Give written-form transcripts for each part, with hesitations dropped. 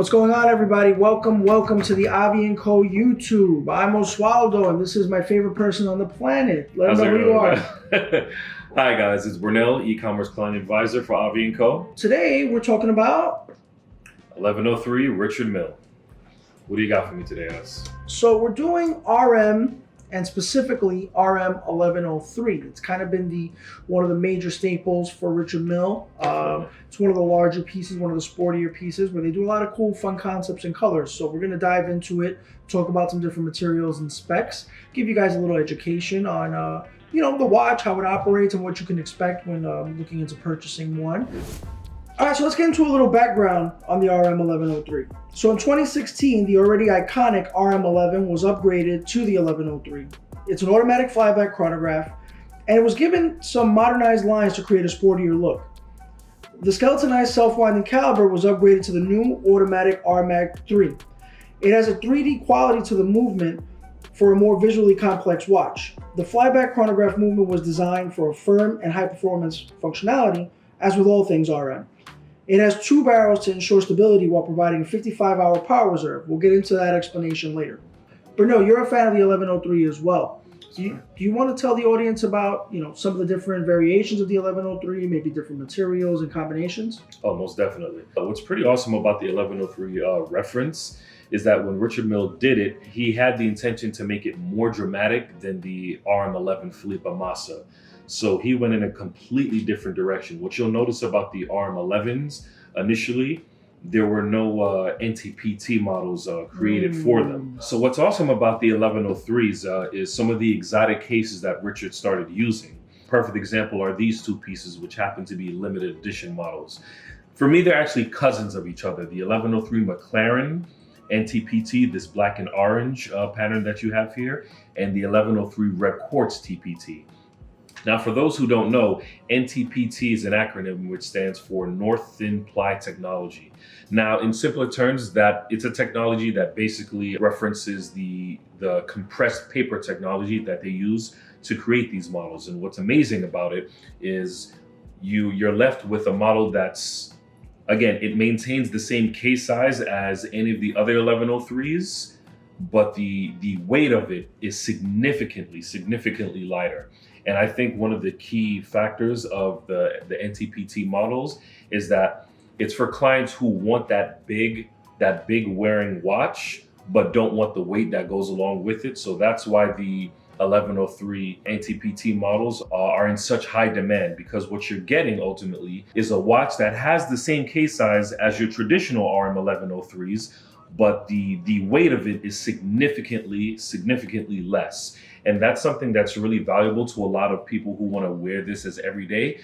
What's going on, everybody? Welcome to the Avi Co YouTube. I'm Oswaldo, and this is my favorite person on the planet. Let them know who you are. Hi guys, it's Brunel, e-commerce client advisor for Avi Co. Today, we're talking about 1103 Richard Mille. What do you got for me today, guys? So we're doing RM, and specifically RM 1103. It's kind of been one of the major staples for Richard Mille. It's one of the larger pieces, one of the sportier pieces, where they do a lot of cool, fun concepts and colors. So we're going to dive into it, talk about some different materials and specs, give you guys a little education on the watch, how it operates, and what you can expect when looking into purchasing one. All right, so let's get into a little background on the RM 1103. So in 2016, the already iconic RM 11 was upgraded to the 1103. It's an automatic flyback chronograph, and it was given some modernized lines to create a sportier look. The skeletonized self-winding caliber was upgraded to the new automatic RMAG 3. It has a 3D quality to the movement for a more visually complex watch. The flyback chronograph movement was designed for a firm and high-performance functionality, as with all things RM. It has two barrels to ensure stability while providing a 55-hour power reserve. We'll get into that explanation later. But no, you're a fan of the 1103 as well. Do you want to tell the audience about some of the different variations of the 1103, maybe different materials and combinations? Oh, most definitely. What's pretty awesome about the 1103 reference is that when Richard Mille did it, he had the intention to make it more dramatic than the RM11 Felipe Massa. So he went in a completely different direction. What you'll notice about the RM11s, initially, there were no NTPT models created for them. So what's awesome about the 1103s is some of the exotic cases that Richard started using. Perfect example are these two pieces, which happen to be limited edition models. For me, they're actually cousins of each other. The 1103 McLaren NTPT, this black and orange pattern that you have here, and the 1103 Red Quartz TPT. Now, for those who don't know, NTPT is an acronym which stands for North Thin Ply Technology. Now, in simpler terms, that it's a technology that basically references the compressed paper technology that they use to create these models. And what's amazing about it is you're left with a model that's, again, it maintains the same case size as any of the other 1103s, but the weight of it is significantly lighter. And I think one of the key factors of the NTPT models is that it's for clients who want that big wearing watch, but don't want the weight that goes along with it. So that's why the 1103 NTPT models are in such high demand, because what you're getting ultimately is a watch that has the same case size as your traditional RM 1103s, but the weight of it is significantly less. And that's something that's really valuable to a lot of people who want to wear this as everyday.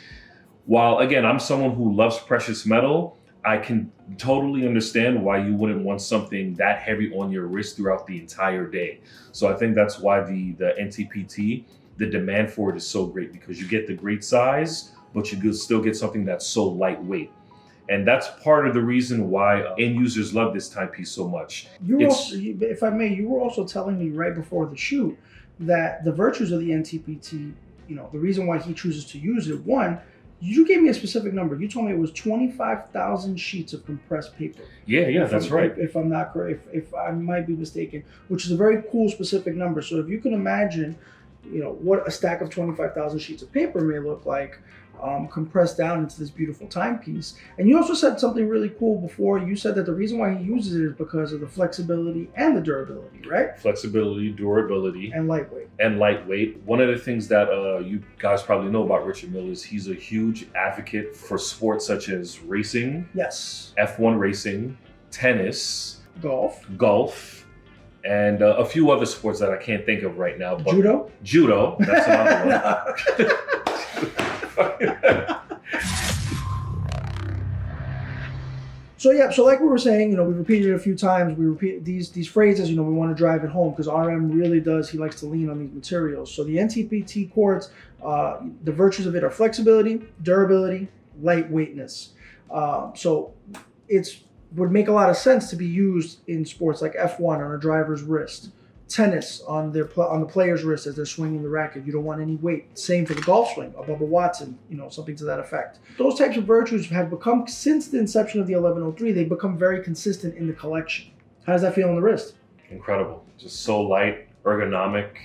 While, again, I'm someone who loves precious metal, I can totally understand why you wouldn't want something that heavy on your wrist throughout the entire day. So I think that's why the NTPT, the demand for it is so great, because you get the great size, but you still get something that's so lightweight. And that's part of the reason why end users love this timepiece so much. If I may, you were also telling me right before the shoot that the virtues of the NTPT, the reason why he chooses to use it, one, you gave me a specific number. You told me it was 25,000 sheets of compressed paper. Yeah, that's right. If I'm not correct, if I might be mistaken, which is a very cool specific number. So if you can imagine, what a stack of 25,000 sheets of paper may look like, compressed down into this beautiful timepiece. And you also said something really cool before. You said that the reason why he uses it is because of the flexibility and the durability, right? Flexibility, durability, and lightweight. One of the things that you guys probably know about Richard Mille is he's a huge advocate for sports such as racing, yes, F1 racing, tennis, golf, and a few other sports that I can't think of right now. But Judo, that's another one. So like we were saying, we repeated it a few times. We repeat these phrases, we want to drive it home, because RM really does, he likes to lean on these materials. So the NTPT quartz, the virtues of it are flexibility, durability, lightweightness. So it would make a lot of sense to be used in sports like F1 on a driver's wrist. tennis on on the player's wrist as they're swinging the racket. You don't want any weight. Same for the golf swing, a Bubba Watson, something to that effect. Those types of virtues have become, since the inception of the 1103, they've become very consistent in the collection. How does that feel on the wrist? Incredible. Just so light, ergonomic,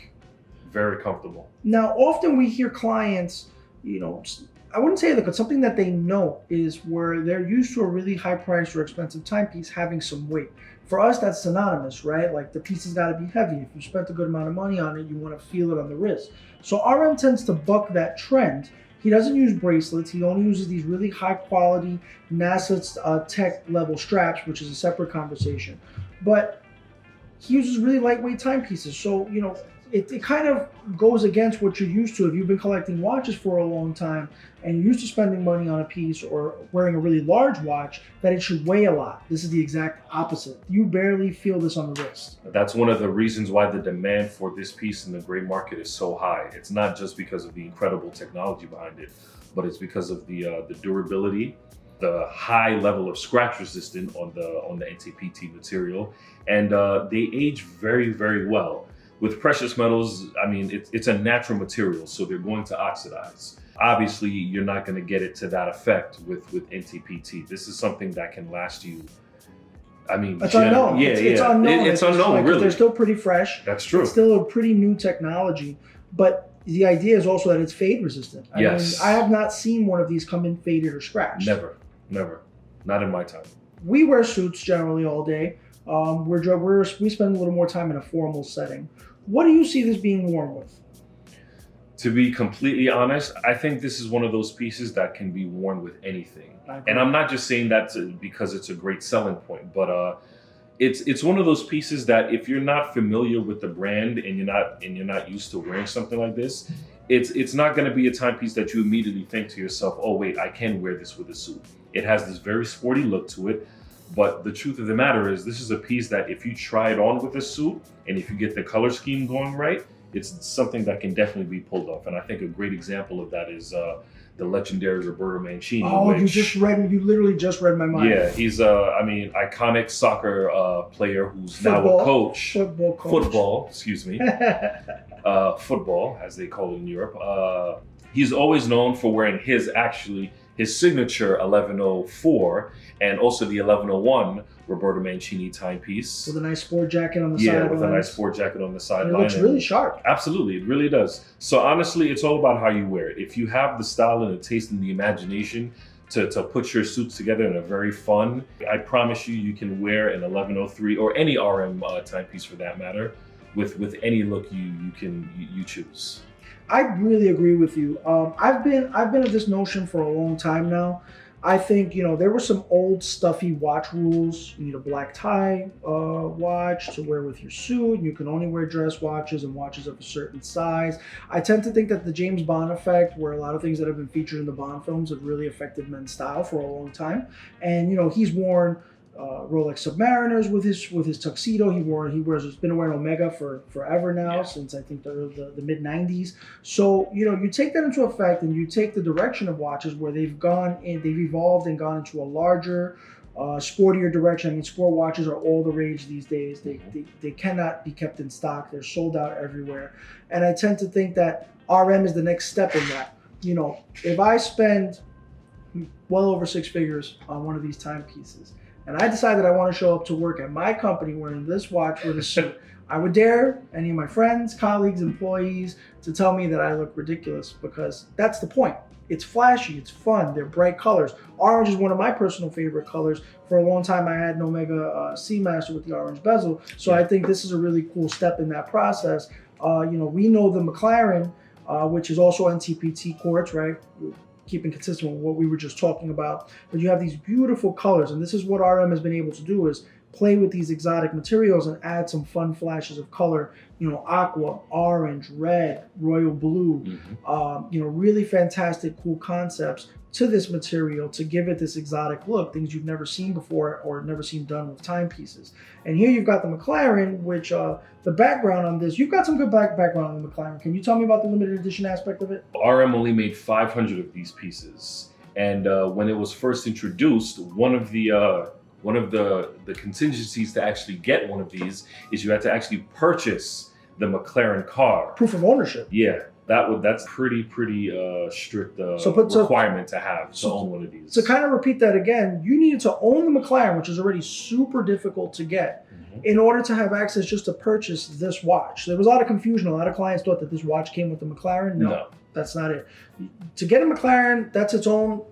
very comfortable. Now, often we hear clients, I wouldn't say that, but something that they know is where they're used to a really high priced or expensive timepiece having some weight. For us, that's synonymous, right? Like the piece has got to be heavy. If you spent a good amount of money on it, you want to feel it on the wrist. So RM tends to buck that trend. He doesn't use bracelets. He only uses these really high quality NASA tech level straps, which is a separate conversation. But he uses really lightweight timepieces. So, it kind of goes against what you're used to. If you've been collecting watches for a long time and you're used to spending money on a piece or wearing a really large watch, that it should weigh a lot. This is the exact opposite. You barely feel this on the wrist. That's one of the reasons why the demand for this piece in the gray market is so high. It's not just because of the incredible technology behind it, but it's because of the durability, the high level of scratch resistance on the NTPT material, and they age very, very well. With precious metals, it's a natural material, so they're going to oxidize. Obviously, you're not going to get it to that effect with NTPT. This is something that can last you. It's unknown. It's unknown. It's unknown, really. They're still pretty fresh. That's true. It's still a pretty new technology, but the idea is also that it's fade resistant. I have not seen one of these come in faded or scratched. Never. Not in my time. We wear suits generally all day. We spend a little more time in a formal setting. What do you see this being worn with? To be completely honest, I think this is one of those pieces that can be worn with anything. And I'm not just saying that because it's a great selling point, but it's one of those pieces that if you're not familiar with the brand and you're not used to wearing something like this, it's not going to be a timepiece that you immediately think to yourself, oh wait, I can wear this with a suit. It has this very sporty look to it. But the truth of the matter is, this is a piece that if you try it on with a suit and if you get the color scheme going right, it's something that can definitely be pulled off. And I think a great example of that is the legendary Roberto Mancini. Oh, you literally just read my mind. Yeah, he's iconic soccer player who's now a coach. Football, excuse me. Football, as they call it in Europe. He's always known for wearing his signature 1104 and also the 1101 Roberto Mancini timepiece. With a nice sport jacket on the side. Yeah, with a nice sport jacket on the sideline. It looks really sharp. Absolutely, it really does. So honestly, it's all about how you wear it. If you have the style and the taste and the imagination to put your suits together in a very fun, I promise you can wear an 1103 or any RM timepiece for that matter with any look you choose. I really agree with you. I've been of this notion for a long time now. I think, there were some old stuffy watch rules. You need a black tie watch to wear with your suit. You can only wear dress watches and watches of a certain size. I tend to think that the James Bond effect, where a lot of things that have been featured in the Bond films have really affected men's style for a long time. And, he's worn Rolex Submariners with his tuxedo. He's been wearing Omega for forever now, since I think the mid 90s. So you take that into effect and you take the direction of watches where they've evolved and gone into a larger, sportier direction. Sport watches are all the rage these days. They cannot be kept in stock. They're sold out everywhere, and I tend to think that RM is the next step in that. If I spend well over six figures on one of these timepieces, and I decide that I want to show up to work at my company wearing this watch with a suit, I would dare any of my friends, colleagues, employees to tell me that I look ridiculous, because that's the point. It's flashy, it's fun, they're bright colors. Orange is one of my personal favorite colors. For a long time, I had an Omega Seamaster with the orange bezel, so I think this is a really cool step in that process. We know the McLaren, which is also NTPT quartz, right? Keeping consistent with what we were just talking about, but you have these beautiful colors, and this is what RM has been able to do, is play with these exotic materials and add some fun flashes of color, aqua, orange, red, royal blue, really fantastic, cool concepts to this material to give it this exotic look, things you've never seen before or never seen done with timepieces. And here you've got the McLaren, which the background on this, you've got some good background on the McLaren. Can you tell me about the limited edition aspect of it? RM only made 500 of these pieces. And when it was first introduced, one of the one of the contingencies to actually get one of these is you had to actually purchase the McLaren car. Proof of ownership. Yeah, that's pretty strict requirement to have to own one of these. To kind of repeat that again, you needed to own the McLaren, which is already super difficult to get, in order to have access just to purchase this watch. There was a lot of confusion. A lot of clients thought that this watch came with the McLaren. No, that's not it. To get a McLaren, that's its own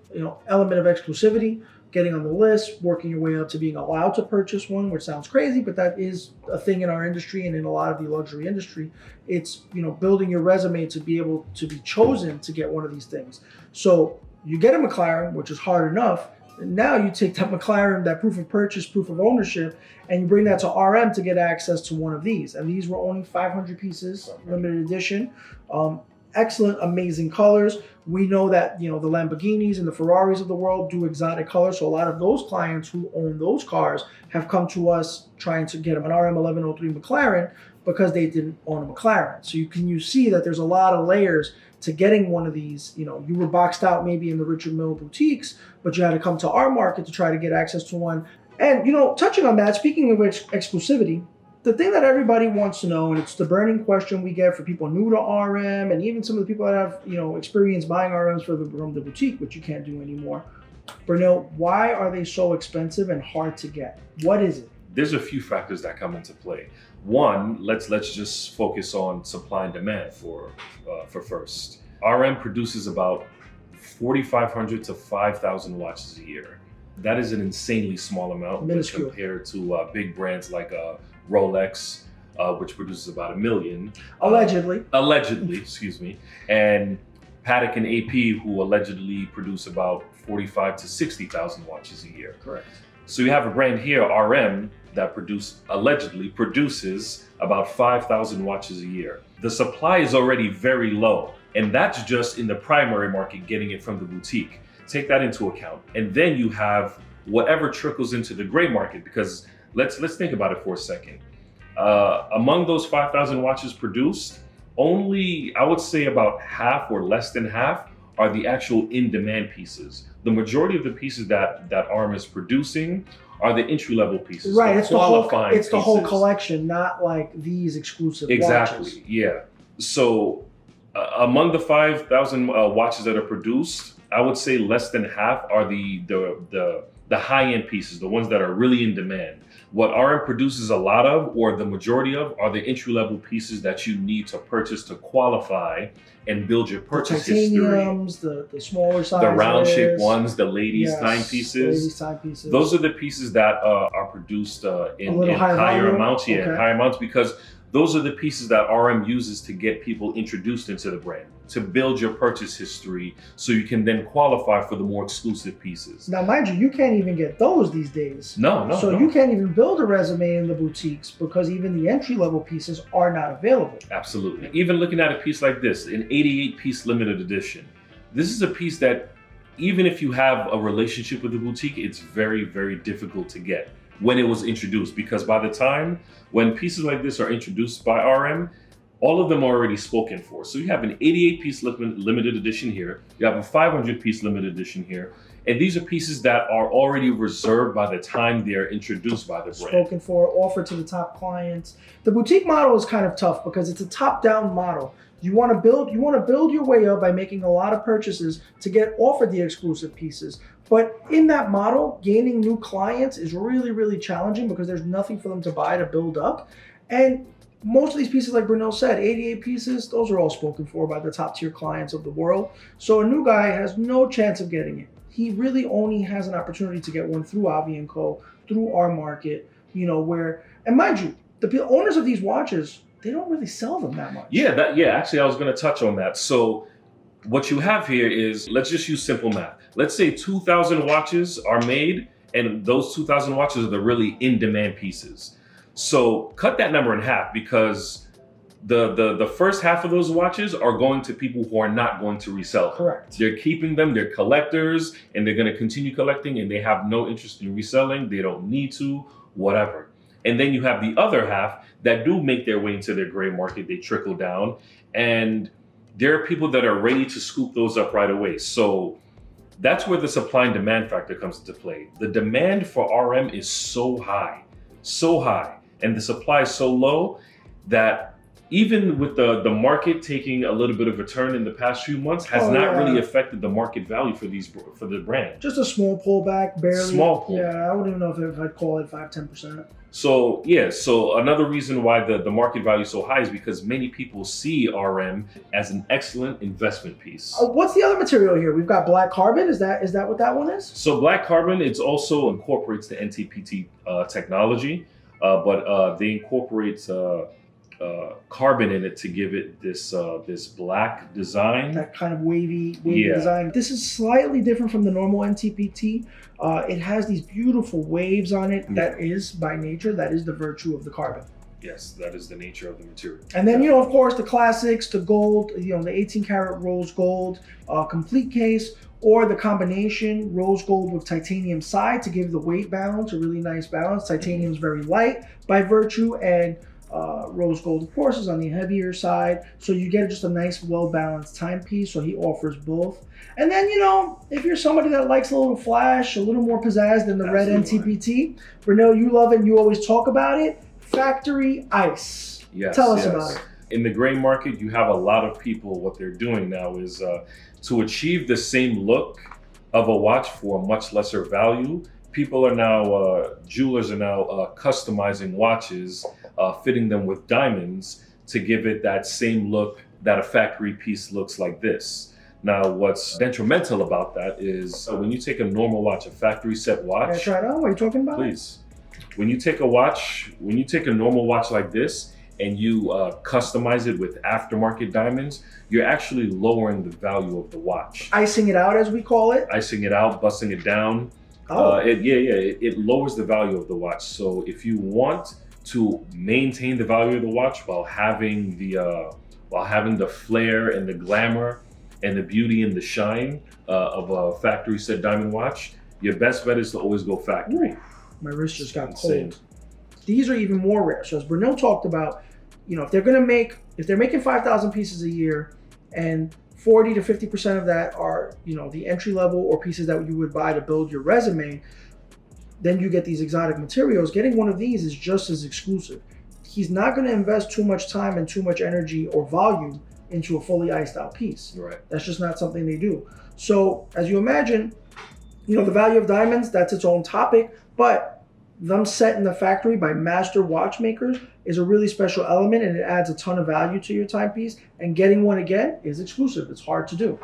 element of exclusivity. Getting on the list, working your way up to being allowed to purchase one, which sounds crazy, but that is a thing in our industry and in a lot of the luxury industry. It's building your resume to be able to be chosen to get one of these things. So you get a McLaren, which is hard enough. And now you take that McLaren, that proof of purchase, proof of ownership, and you bring that to RM to get access to one of these. And these were only 500 pieces, limited edition. Excellent, amazing colors. We know that the Lamborghinis and the Ferraris of the world do exotic colors. So a lot of those clients who own those cars have come to us trying to get them an RM 1103 McLaren because they didn't own a McLaren. So you see that there's a lot of layers to getting one of these. You were boxed out maybe in the Richard Mille boutiques, but you had to come to our market to try to get access to one. And touching on that, speaking of exclusivity, the thing that everybody wants to know, and it's the burning question we get for people new to RM, and even some of the people that have experience buying RMs from the boutique, which you can't do anymore. Brunel, why are they so expensive and hard to get? What is it? There's a few factors that come into play. One, let's just focus on supply and demand for first. RM produces about 4,500 to 5,000 watches a year. That is an insanely small amount compared to big brands like Rolex, which produces about 1 million. Allegedly, excuse me. And Patek and AP, who allegedly produce about 45 to 60,000 watches a year. Correct. So you have a brand here, RM, that allegedly produces about 5,000 watches a year. The supply is already very low, and that's just in the primary market, getting it from the boutique. Take that into account. And then you have whatever trickles into the gray market, because let's think about it for a second. Among those 5,000 watches produced, only, I would say about half or less than half are the actual in-demand pieces. The majority of the pieces that RM is producing are the entry-level pieces. Right, it's the whole collection, not like these exclusive watches. Yeah. So among the 5,000 watches that are produced, I would say less than half are the high-end pieces, the ones that are really in demand. What RM produces a lot of, or the majority of, are the entry-level pieces that you need to purchase to qualify and build your purchase history. The smaller sizes, the round-shaped ones, the ladies' timepieces. Those are the pieces that are produced in higher amounts. Yeah, okay. Higher amounts, because those are the pieces that RM uses to get people introduced into the brand, to build your purchase history so you can then qualify for the more exclusive pieces. Now, mind you can't even get those these days. No. So you can't even build a resume in the boutiques because even the entry-level pieces are not available. Absolutely. Even looking at a piece like this, an 88-piece limited edition, this is a piece that even if you have a relationship with the boutique, it's very, very difficult to get when it was introduced, because by the time when pieces like this are introduced by RM, all of them are already spoken for. So you have an 88-piece limited edition here, you have a 500-piece limited edition here, and these are pieces that are already reserved by the time they're introduced by the brand. Spoken for, offered to the top clients. The boutique model is kind of tough because it's a top-down model. You want to build your way up by making a lot of purchases to get offered the exclusive pieces. But in that model, gaining new clients is really, really challenging because there's nothing for them to buy to build up. And most of these pieces, like Brunel said, 88 pieces, those are all spoken for by the top tier clients of the world. So a new guy has no chance of getting it. He really only has an opportunity to get one through Avi Co, through our market, and mind you, the owners of these watches, they don't really sell them that much. Actually, I was going to touch on that. So what you have here is, let's just use simple math. Let's say 2,000 watches are made, and those 2,000 watches are the really in-demand pieces. So cut that number in half, because the first half of those watches are going to people who are not going to resell them. Correct. They're keeping them, they're collectors, and they're going to continue collecting, and they have no interest in reselling. They don't need to, whatever. And then you have the other half that do make their way into their gray market. They trickle down, and there are people that are ready to scoop those up right away. So That's where the supply and demand factor comes into play. The demand for RM is so high, and the supply is so low that even with the market taking a little bit of a turn in the past few months has not really affected the market value for the brand. Just a small pullback, barely. Small pull. Yeah, I wouldn't even know if I'd call it 5-10%. So yeah, so another reason why the market value is so high is because many people see RM as an excellent investment piece. What's the other material here? We've got black carbon. Is that what that one is? So black carbon, it also incorporates the NTPT technology, but they incorporate carbon in it to give it this black design. That kind of wavy design. This is slightly different from the normal NTPT. It has these beautiful waves on it. That is, by nature, that is the virtue of the carbon. Yes, that is the nature of the material. And then, of course, the classics, the gold, the 18-karat rose gold, complete case, or the combination rose gold with titanium side to give the weight balance, a really nice balance. Titanium is very light by virtue, and rose gold, of course, is on the heavier side. So you get just a nice, well-balanced timepiece. So he offers both. And then, if you're somebody that likes a little flash, a little more pizzazz than the red NTPT, Brunel, you love it and you always talk about it. Factory ice. Yes, Tell us about it. In the gray market, you have a lot of people, what they're doing now is to achieve the same look of a watch for a much lesser value. People are now, jewelers are now customizing watches, fitting them with diamonds to give it that same look that a factory piece looks like this. Now, what's detrimental about that is when you take a normal watch, a factory set watch. Can I try it on? What are you talking about? Please. When you take a normal watch like this and you customize it with aftermarket diamonds, you're actually lowering the value of the watch. Icing it out, as we call it. Icing it out, busting it down. It lowers the value of the watch. So if you want to maintain the value of the watch while having the flair and the glamour and the beauty and the shine of a factory set diamond watch, your best bet is to always go factory. My wrist just got cold. These are even more rare. So as Brunel talked about, if they're making 5,000 pieces a year, and 40 to 50% of that are, the entry level or pieces that you would buy to build your resume, then you get these exotic materials. Getting one of these is just as exclusive. He's not going to invest too much time and too much energy or volume into a fully iced out piece. Right. That's just not something they do. So as you imagine, the value of diamonds, that's its own topic, but them set in the factory by master watchmakers is a really special element, and it adds a ton of value to your timepiece. And getting one again is exclusive. It's hard to do.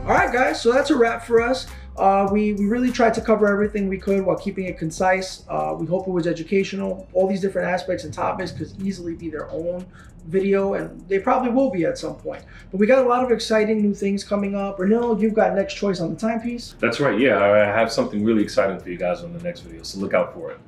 All right, guys, so that's a wrap for us. We really tried to cover everything we could while keeping it concise. We hope it was educational. All these different aspects and topics could easily be their own video, and they probably will be at some point. But we got a lot of exciting new things coming up. Brunel, you've got next choice on the timepiece. That's right, yeah. I have something really exciting for you guys on the next video, so look out for it.